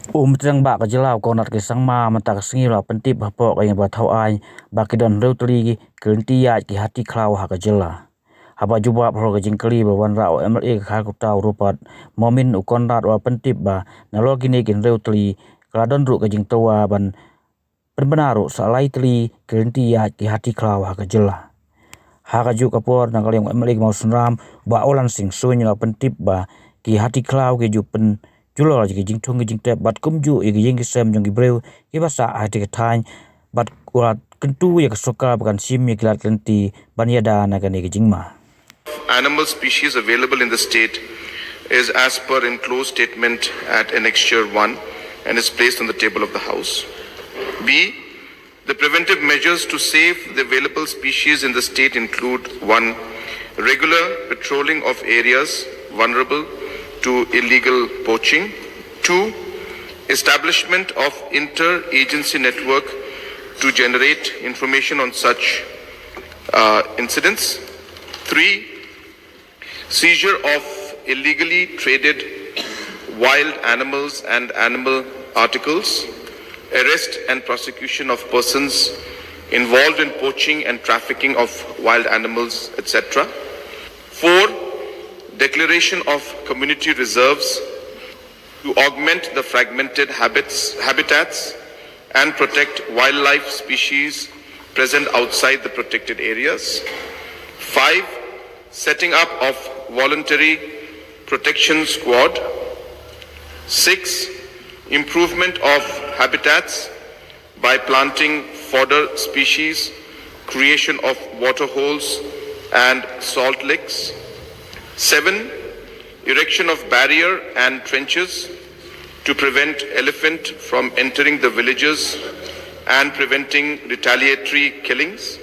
Trang ba ka jilaw ko nat ke sangma mata ka singi la pentip hapo ka yang ba thau ai ba ki don Tylli Lynti ya ki Hati Khlaw ha ka jila. Haba juba pro ka jingkali ba wan ra o MLA ka ku tau rupat momin u konrat wa pentip ba na logi ne kin Tylli ka don ru ka jing tawa ban Pynbna ru salai Tylli Lynti ya ki Hati Khlaw ha ka jila. Ha ka ju kapor na kaleng MLA mau sunram ba olan sing suny la pentip ba ki Hati Khlaw ke ju pen julo la jing thung jing tep bat kum ju i jing sem jong breu ki basa a te thain bat kuat kentu ya soka bakan sim ya kilat Lynti ban ya da na kan jing ma Animal species available in the state is as per enclosed statement at Annexure 1 and is placed on the table of the House. B. The preventive measures to save the available species in the state include 1. Regular patrolling of areas vulnerable to illegal poaching. 2. Establishment of inter-agency network to generate information on such incidents. 3. Seizure of illegally traded wild animals and animal articles. Arrest and prosecution of persons involved in poaching and trafficking of wild animals, etc. 4. Declaration of community reserves to augment the fragmented habitats and protect wildlife species present outside the protected areas. 5. Setting up of voluntary protection squad. 6. Improvement of habitats by planting fodder species, creation of water holes and salt licks. 7. Erection of barrier and trenches to prevent elephant from entering the villages and preventing retaliatory killings.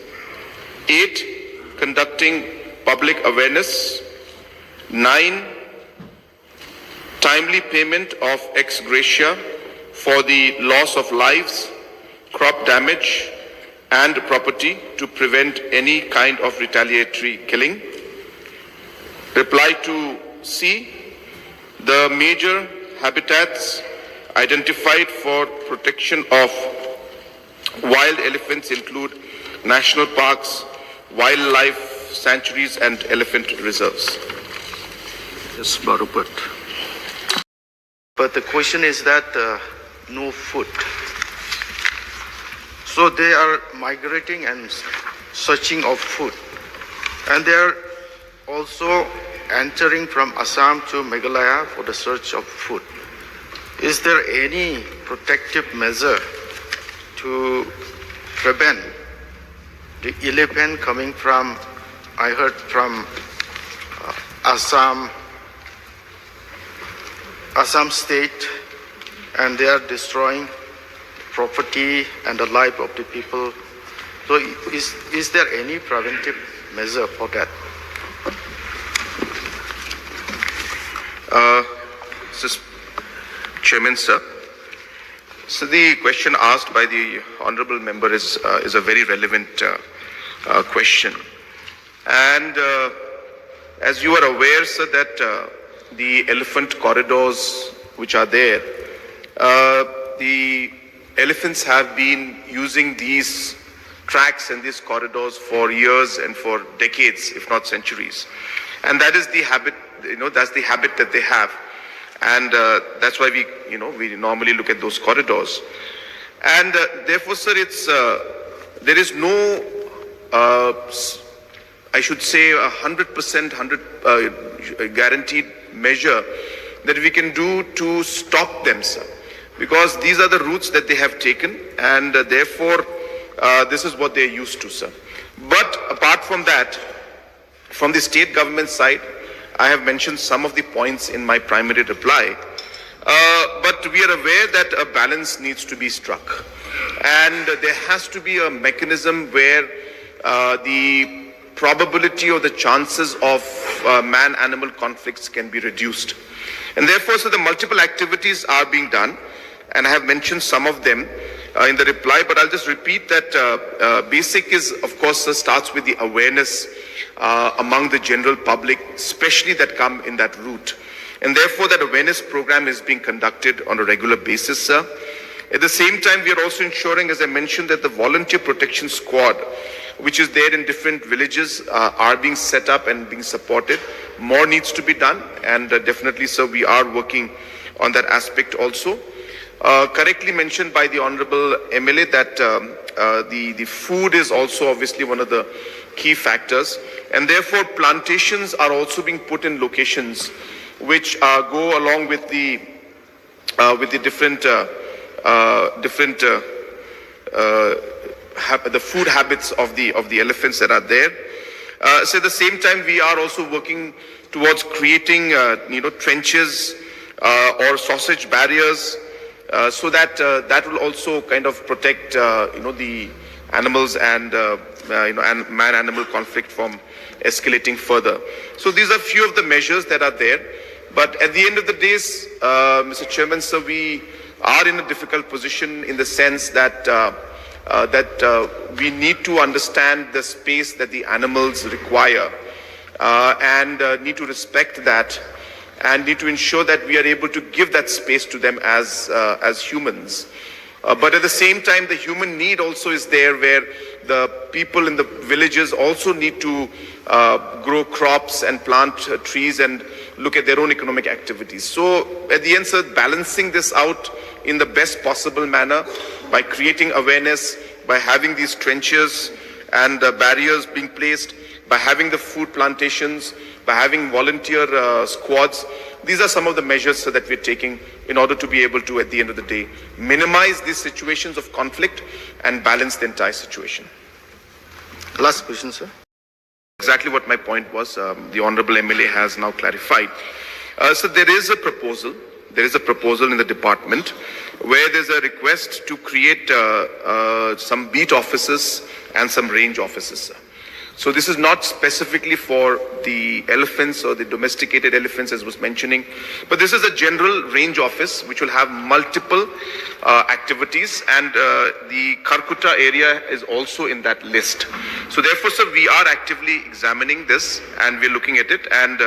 8. Conducting public awareness. 9. Timely payment of ex gratia for the loss of lives, crop damage, and property to prevent any kind of retaliatory killing. Reply to C. The major habitats identified for protection of wild elephants include national parks, wildlife sanctuaries, and elephant reserves. Yes, Barupet. But the question is that no food. So they are migrating and searching of food. And they are also entering from Assam to Meghalaya for the search of food. Is there any protective measure to prevent the elephant coming from, I heard from Assam state, and they are destroying property and the life of the people. So is there any preventive measure for that? Chairman, sir. So the question asked by the honourable member is a very relevant question. And as you are aware, sir, that the elephant corridors which are there, the elephants have been using these tracks and these corridors for years and for decades, if not centuries. And that is the habit, that's the habit that they have. And that's why we normally look at those corridors. And therefore, sir, there is no, I should say, 100% guaranteed measure that we can do to stop them, sir. Because these are the routes that they have taken, and therefore, this is what they're used to, sir. But apart from that, from the state government side, I have mentioned some of the points in my primary reply. But we are aware that a balance needs to be struck. And there has to be a mechanism where the probability or the chances of man-animal conflicts can be reduced. And therefore, so the multiple activities are being done. And I have mentioned some of them in the reply, but I'll just repeat that basic is, of course, starts with the awareness among the general public, especially that come in that route. And therefore that awareness program is being conducted on a regular basis, sir. At the same time, we are also ensuring, as I mentioned, that the volunteer protection squad, which is there in different villages, are being set up and being supported. More needs to be done, and definitely, sir, we are working on that aspect also. Correctly mentioned by the Honorable MLA that the food is also obviously one of the key factors, and therefore plantations are also being put in locations which go along with the different the food habits of the elephants that are there. So at the same time, we are also working towards creating trenches or sausage barriers, so that that will also kind of protect the animals and and man-animal conflict from escalating further. So these are few of the measures that are there. But at the end of the day, Mr. Chairman, sir, we are in a difficult position in the sense that we need to understand the space that the animals require, and need to respect that, and need to ensure that we are able to give that space to them as humans. But at the same time, the human need also is there, where the people in the villages also need to grow crops and plant trees and look at their own economic activities. So at the end, sir, balancing this out in the best possible manner by creating awareness, by having these trenches and barriers being placed, by having the food plantations, by having volunteer squads. These are some of the measures that we're taking in order to be able to, at the end of the day, minimize these situations of conflict and balance the entire situation. Last question, sir. Exactly what my point was. The Honorable MLA has now clarified. So there is a proposal. There is a proposal in the department where there's a request to create some beat officers and some range officers, sir. So this is not specifically for the elephants or the domesticated elephants, as was mentioning, but this is a general range office which will have multiple activities, and the Karkuta area is also in that list. So therefore, sir, we are actively examining this and we're looking at it, and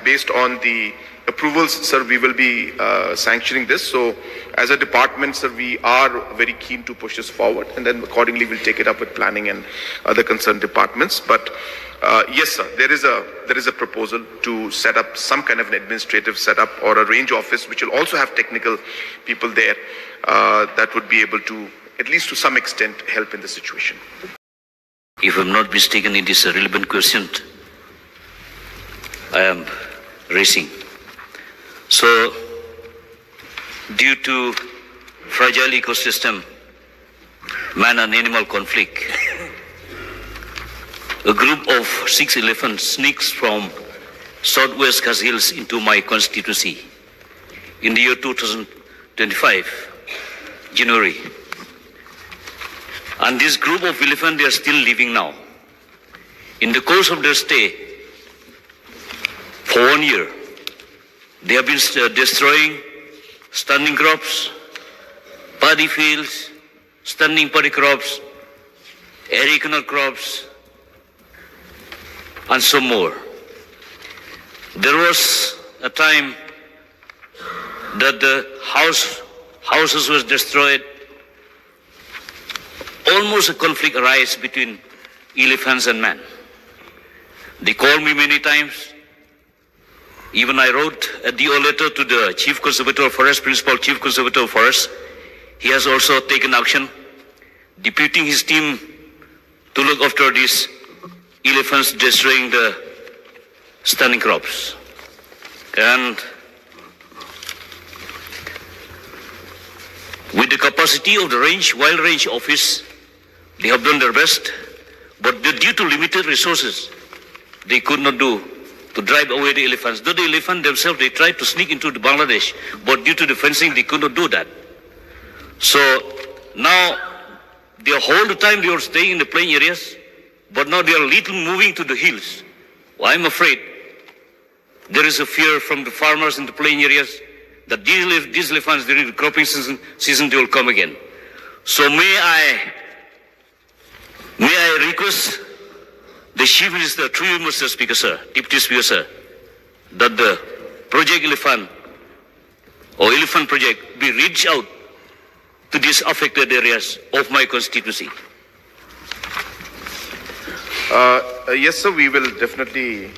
based on the approvals, sir, we will be sanctioning this. So as a department, sir, we are very keen to push this forward, and then accordingly we'll take it up with planning and other concerned departments. But yes, sir, there is a proposal to set up some kind of an administrative setup or a range office which will also have technical people there that would be able to, at least to some extent, help in the situation. If I'm not mistaken, it is a relevant question I am raising. So, due to fragile ecosystem, man and animal conflict, a group of 6 elephants sneaks from southwest Khas Hills into my constituency in the year 2025, January. And this group of elephants, they are still living now. In the course of their stay, for 1 year, they have been destroying standing crops, paddy fields, standing paddy crops, irrigational crops, and some more. There was a time that the houses were destroyed. Almost a conflict arose between elephants and man. They called me many times. Even I wrote a DO letter to the Chief Conservator of Forest, Principal Chief Conservator of Forest. He has also taken action, deputing his team to look after these elephants destroying the standing crops. And with the capacity of the wild range office, they have done their best, but due to limited resources, they could not do to drive away the elephants. Though the elephants themselves, they tried to sneak into the Bangladesh, but due to the fencing, they could not do that. So now, the whole time they are staying in the plain areas, but now they are little moving to the hills. Well, I'm afraid there is a fear from the farmers in the plain areas that these elephants during the cropping season they will come again. So may I request the Chief Minister, through you, Mr. Speaker, sir, Deputy Speaker, sir, that the Project Elephant or Elephant Project be reached out to these affected areas of my constituency? Yes, sir. We will definitely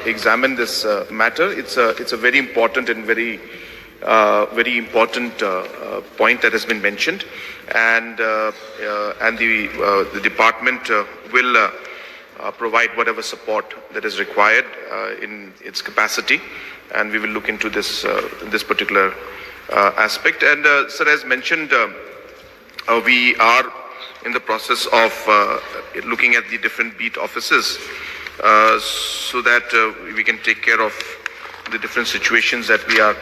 examine this matter. It's a very important and very important point that has been mentioned, and the department will provide whatever support that is required in its capacity, and we will look into this particular aspect. And sir, as mentioned, we are in the process of looking at the different beat offices so that we can take care of the different situations that we are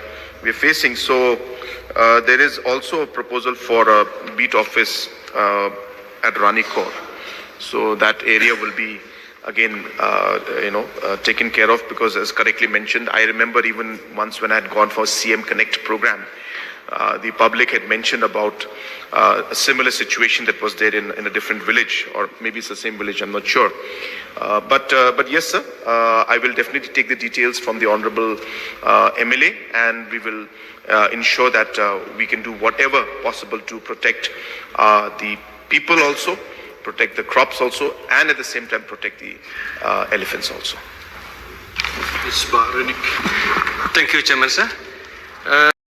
facing. So there is also a proposal for a beat office at Ranikor. So that area will be again taken care of, because as correctly mentioned, I remember even once when I had gone for CM Connect program, the public had mentioned about a similar situation that was there in a different village, or maybe it's the same village, I'm not sure. But yes, sir, I will definitely take the details from the Honorable MLA, and we will ensure that we can do whatever possible to protect the people also, protect the crops also, and at the same time protect the elephants also. Thank you, Chairman, sir.